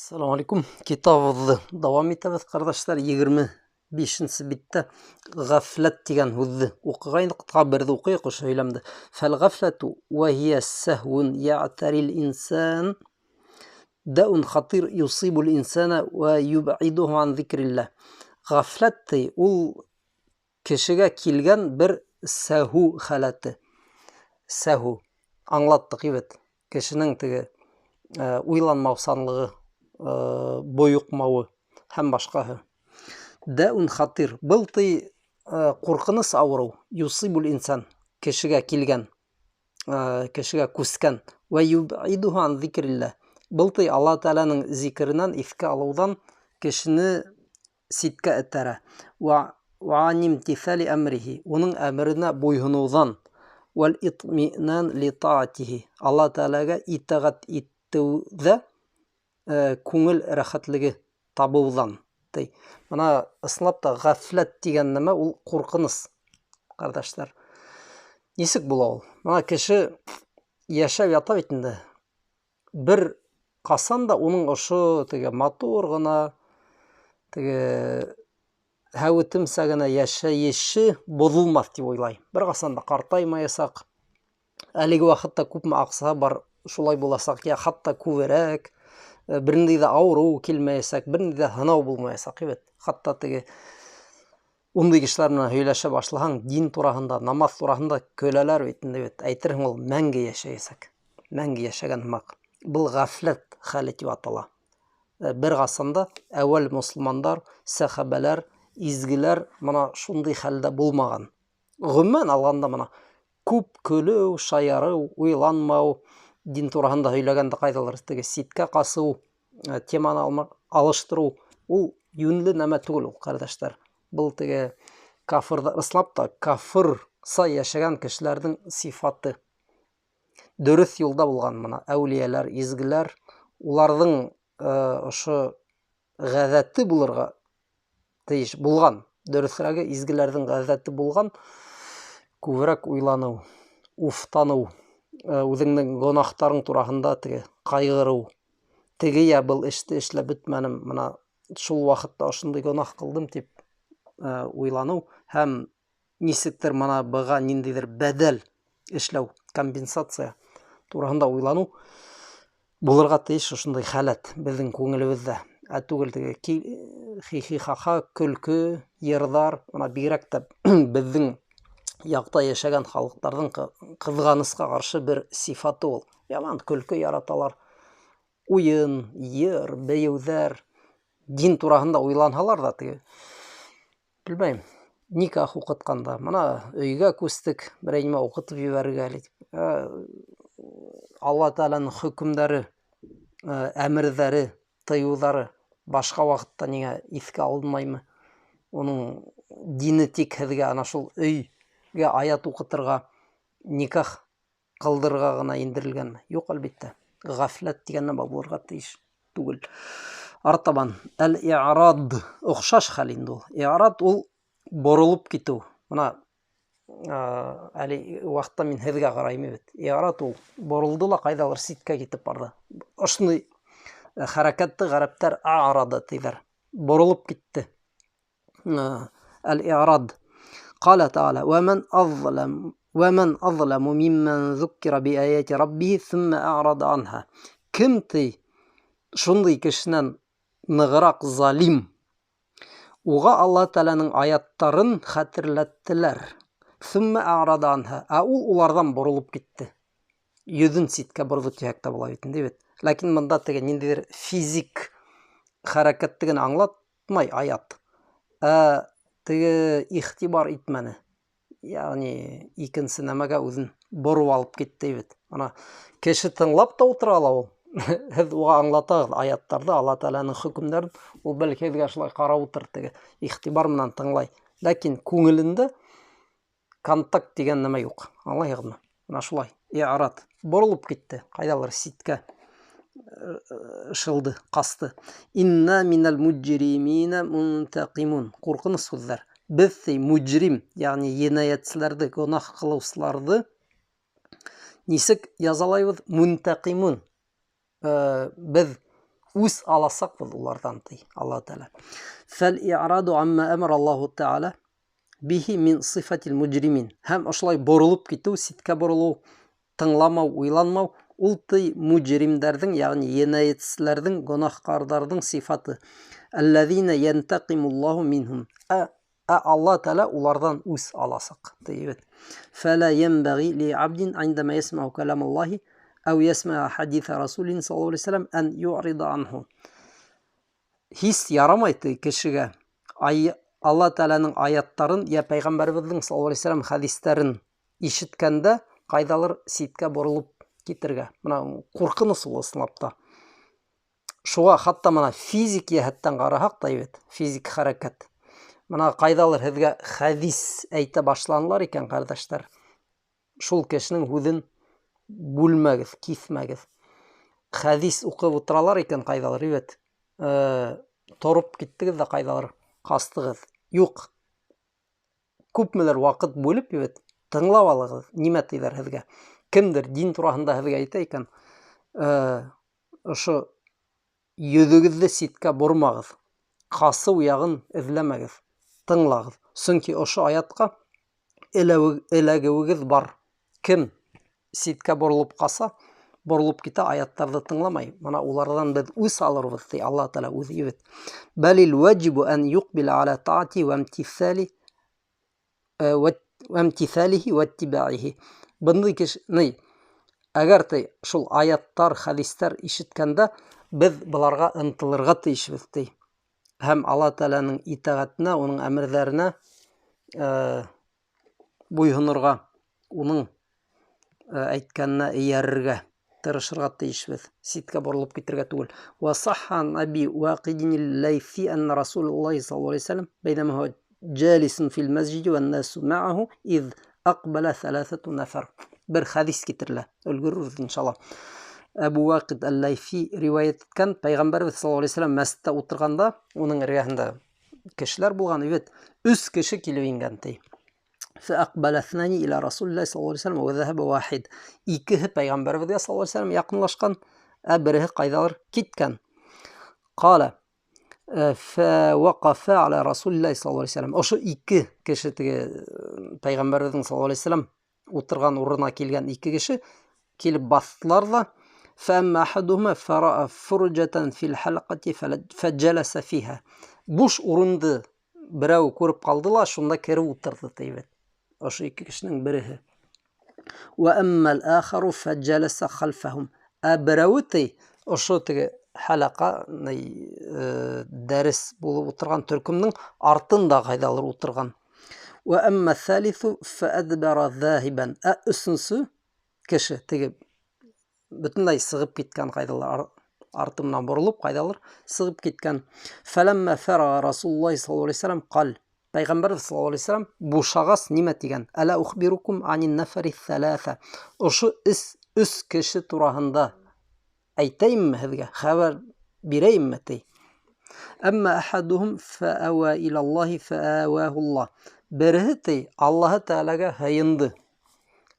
Assalamu alaikum. Kitabımızda devam etimiz kardeşler 25. bitte gaflet degan hüzzi okuğaylık tabirdi okuyuq şu söylemdi. Fel gafletu ve hiye sehvun ya'taril insan da'un khatir yusibul insana ve yub'iduhu an zikrillah. Gaflet ul kişiге kilgen bir sehu halati. Sehu anlattık evet. Kişinin uylanmausanlığı boyuqmауы һәм башкаһы. Дәун хатир. Был куркыныс авыру. Юсибул инсан. Кешегә килгән, кешегә күскән. Ва юб'идуһу ан зикрилләh. Был Алла Тәгаләнең зикреннән искә алудан кешене ситкә этәрә. Ва ан имтисали әмрихи. Уның әмренә буйһынудан. Вал итминан ли таатихи. Алла Тәгаләгә итәгать итүдә күңел рәхәтлеге табудан. Мына ысынлап та гафләт дигән нәмә ул куркыныс. Кардәшләр. Нисек була ул? Мына кеше яшәп ята бит инде. Бер касан да уның ошо матур гына һәветемсә генә яшәеше бозылмас дип уйлайм. Бер касан да картаймаячак. Әлеге вакытта күпме акса бар, шулай буласак, я хатта күбрәк. Бернинди дә авыру килмәячәк, бернинди дә һынау булмаячак, evet. Хатта ундай кешеләр менән һөйләшә башласаң, дин турасында, намаз турасында көләләр бит инде, evet. Әйтерһең ул мәңге яшәячәк. Мәңге яшәгән һымак. Был гафләт хәле дип атала. Бер касанда әүвәл мусламандар, сахабалар, изгеләр мына шундый хәлдә булмаган. Гомумән алганда мына күп көлү, шаяру, уйланмау, дин турасында һөйләгәндә кайдалыр ситкә касу, теманы алыштыру, ул юньле нәмә түгел ул, кардәшләр. Был кафирда ислап та кафирса яшәгән кешеләрнең сифаты. Дөрес юлда булган мына әүлияләр, изгеләр, уларның ошо гадәте булырга тиеш булган. Дөресрәге изгеләрнең гадәте булган күбрәк уйлану, уфтану, үзеңнең гөнаһтарың турасында кайгыру. Я был эште эшләп бетмәнем, мына шул вакытта ошондый гөнаһ кылдым дип уйлану һәм нисектер мына быга ниндидер бәдәл эшләү, компенсация турасында уйлану булырга тиеш ошондый халат безнең күңелебездә. Түгел хихихаха, көлкө, йырдар, мына бигрәк тә безнең якта яшәгән халыкларның кызганыска каршы бер сифаты ул. Яман көлкө яраталар. Уен, йыр, бәйеүҙәр, дин турасында уйланһалар да белмәйм, никах укытканда, мына өйгә күстек, берәй нимә укытып ебәрергә әле дип. Алла Тәгаләнең хөкемдәре, әмерләре, тыюлары башка вакытта нигә искә алынмаймы? Уның дине тик һеҙгә ана шул өйгә аят укытырга, никах кылдырга гына индерелгәнме? Юк, әлбиттә. Гафләт дигән нәмә булырга тиеш түгел. Артабан әл-и'рад охшаш хәл инде ул. И'рад ул борылып китү. Мына әле вакытта мин һеҙгә карайм бит. И'рад ул борылды ла кайдалыр ситкә китеп барды. Ошондый хәрәкәтте гарәптәр а'рада диләр. Борылып китте. Әл-и'рад. Кала Тәгалә: ومن أظلم ممن ذكر بآيات ربه ثم أعرض عنها. Кем шундый кешенән ныгырак залим? Уга Алла Тәгаләнең аяттарын хәтерләттеләр. ثم أعرض عنها. Ул улардан борылып китте. Йөзен ситкә борды тиһәк тә була бит инде, бит. Ләкин монда ниндидер физик хәрәкәтте генә аңлатмай аят. Ихтибар итмәне. Ягъни икенче нәмәгә үзен борып алып китте бит. Ана кеше тыңлап та утыра ала ул. Һез уга аңлатагыз аяттарда Алла Тәгаләнең хөкемнәрен, ул бәлки һезгә шулай карап утыр, ихтибар менән тыңлай. Ләкин күңелендә контакт дигән нәмә юк. Аңлайһызмы? Ана шулай. И'рад борылып китте. Кайдалыр ситкә шылды, касты. Инна минал муджримина мунтaqиmun. Куркыныс сүзләр. Без муджрим, ягъни енаятчыларны, гөнаһ кылучыларны нисек язалайбыз? Мунтaqиmun. Без үз аласақпыз улардан тый Алла Тәала. Фәл-и'раду амма амара Аллаху Тәала бихи мин сифатил муджримин. Һәм ошылай борылып китү, ситкә борылу, тыңламау, уйланмау, ул тый муджримдәрдең, ягъни енаятчыларның, гөнаһкарларның сифаты. Аллазина янтақимуллаху минхум. Алла Тәала улардан үз аласак. Фәла янбагhi ли абдин عندما يسمع كلام الله أو يسمع حديث رسول صلى الله عليه وسلم أن يعرض عنه. Хис ярамайды кешегә Алла Тәаланың аяттарын я Пәйгамбәребезнең саллаллаху алейхи вассалам хадисләрен ишеткәндә кайдалыр ситкә борылып китергә. Менә куркыныс ул исламда. Шуга хатта менә физик яһәттән карасак та бит, физик хәрәкәт. Менә кайдалыр һезгә хадис әйтә башланлар икән, кардәшләр. Шул кешенең һүзен бүлмәгез, кисмәгез. Хадис укып утыралар икән кайдалыр, бит. Торып киттегез дә кайдалыр кастыгыз. Юк. Күпмелер вакыт бүлеп, бит, тыңлап алыгыз. Нимә тиләр һезгә? Кемдер дин турасында һезгә әйтә икән, ошо йөзегезне ситкә бормагыз. Касы ягын эзләмәгез. Тыңлагыз. Чөнки ошо аятка эләгүегез бар. Кем ситкә борылып калса, борылып китә, аяттарны тыңламай. Менә улардан без үз алырбыз, ди Алла Тәала үзе бит. Балил ваҗибу ан юqбила ала таати ва имтисалихи ва иттибаихи. Бундай кешене әгәр тә шул аяттар, хадислар ишеткәндә без буларга ынтылырга тиешбез, ди. Һәм Алла Тәаланың итаәтенә, уның әмерләренә буйһынырга, уның әйткәненә иярергә тырышырга тиешбез. Ситкә борылып китергә түгел. Ва саххан аби вaqidin al-laythi anna Rasulullah sallallahu alayhi wasallam baynama huwa jalisun fil masjid wan nas ma'ahu id aqbala thalathatu nafar. Bir hadis китерелә. Өлгөрүбез иншалlah. Әбу Вақид ал-Лайфи риваят иткән, Пәйгамбәрбез саллаллаху алейхи вассалам мәсҗидтә утырганда, уның эргәһендә кешеләр булган, бит. 3 кеше килеп ингән, ди. فأقبل اثنان إلى رسول الله صلى الله عليه وسلم وذهب واحد. Икеһе Пәйгамбәрбезгә саллаллаху алейхи вассалам якынлашкан, береһе кайдалыр киткән. Qala فوقف على رسول الله صلى الله عليه وسلم. Ошо 2 кеше, теге Пәйгамбәрбезнең саллаллаху алейхи вассалам утырган урынына килгән 2 кеше килеп бастылар да, فأما أحدهما فرأى فرجة في الحلقة فجلس فيها. Буш урынды берәү күреп калды ла, шунда кире утырды, ди. Ошо 2 кешенең береһе. وأما الآخر فجلس خلفهم. Берәү ти ошо теге халака, дәрес булып утырган төркемнең артында кайдалыр утырган. وأما الثالث فأدبر ذاهبا. Өченче кеше теге бөтенләй сыгып киткән, кайдалыр артымнан борылып, кайдалыр сыгып киткән. فلما فرغ رسول الله صلى الله عليه وسلم قال. Пәйгамбәр саллаллаху алейхи вассалам бушагас нимә дигән? Ала ухбирукум анин нафари тhalатha. Ошо 3 кеше турасында әйтәйемме һезгә? Хәбәр бирәйемме, ди. Әмма ахадухум фаава ила Аллаһи фааваху Аллаһ. Береһе ди Аллаһ Тәаләгә һыйынды.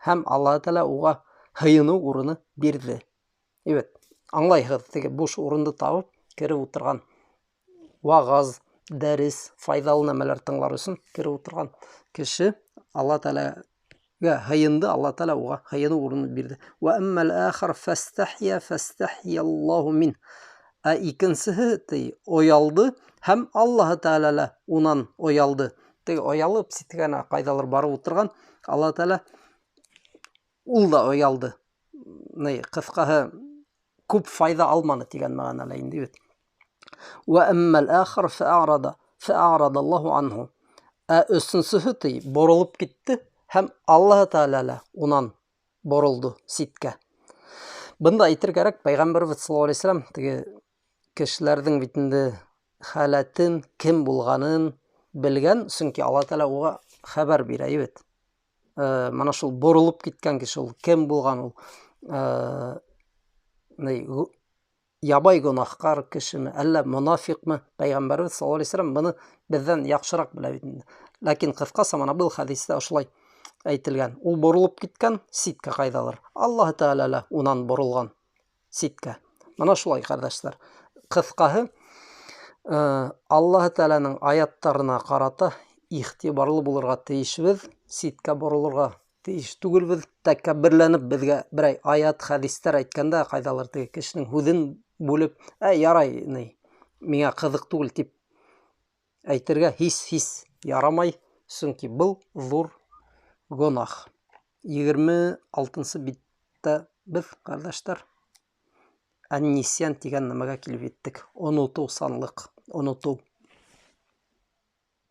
Һәм Аллаһ Тәалә уга һыйыну урыны бирде. Evet, аңлайһыз, теге буш урынды табып кире утырган, вагаз, дәрес, файдалы нәмәләр тыңлар өчен кире утырган кеше Алла Тәаләгә һыйынды, Алла Тәалә уга һыйыну урыны бирде. Ва аммал ахар фастахия Аллаһу мин. Икенчесе ди оялды һәм Аллаһ Тәалә унан оялды. Теге оялып ситкәнә кайдалыр барып утырган, Алла Тәалә ул да оялды. Кыскаһы күп файда алманы дигән мәгънәле инде, бит. Ва аммал ахар фа'арада Аллаһу анху. Өченчесе ди борылып китте һәм Аллаһ Тәалә унан борылды ситкә. Бында әйтер кирәк, Пәйгамбәрбез саллаллаху алейхи вассалам теге кешеләрнең битендә халатын, кем булганын белгән, чөнки Алла Тәалә уга хәбәр бирә, бит. Менә шул борылып киткән кеше ул кем булган, ул ябай гөнаһкар кешеме, әллә монафикмы? Пәйгамбәрбез саллаллаху алейхи вассалам моны бездән яхшырак белә бит. Ләкин кыскасы менә бу хадистә ошлай әйтелгән. Ул борылып киткән, ситкә кайдалыр. Аллаһ Тәалә унан борылган ситкә. Менә шулай, кардәшләр. Кыскаһы, Аллаһ Тәаләнең аяттарына карата игътибарлы булырга тиешбез, ситкә борылырга тиеш түгелбез. Тәкәбберләнеп безгә берәй аят, хәдистәр әйткәндә, кайдалыр теге кешенең һүзен бүлеп, ярай, миңа кызык түгел дип әйтергә һис ярамай, чөнки был зур гөнаһ. 26-нчы биттә без, кардәшләр, Ан-Нисян дигән нәмәгә килеп җиттек. Оныту, санлык, оныту.